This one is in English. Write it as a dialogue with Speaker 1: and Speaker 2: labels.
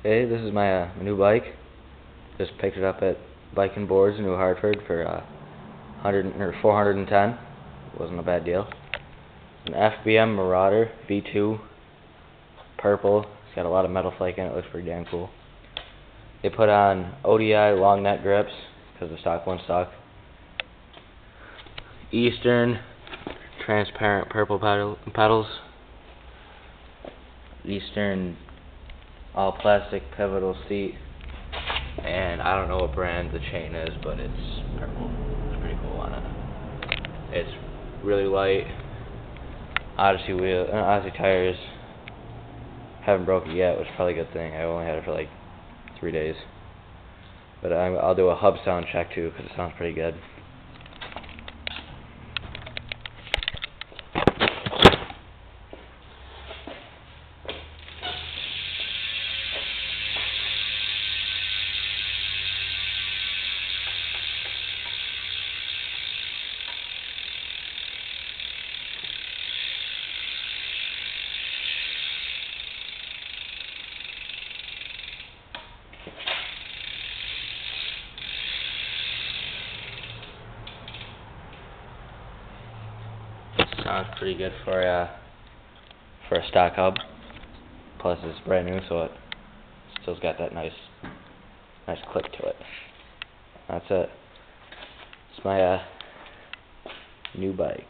Speaker 1: Hey, this is my new bike. Just picked it up at Bike and Boards in New Hartford for 410. Wasn't a bad deal. It's an FBM Marauder V2, purple. It's got a lot of metal flake in it. Looks pretty damn cool. They put on ODI long neck grips because the stock one sucked. Eastern transparent purple pedals. Eastern all plastic pivotal seat, and I don't know what brand the chain is, but it's purple. It's pretty cool on it. It's really light. Odyssey tires. Haven't broke it yet, which is probably a good thing. I only had it for like 3 days, but I'll do a hub sound check too because it sounds pretty good. Sounds pretty good for a stock hub. Plus, it's brand new, so it still's got that nice click to it. That's it. It's my new bike.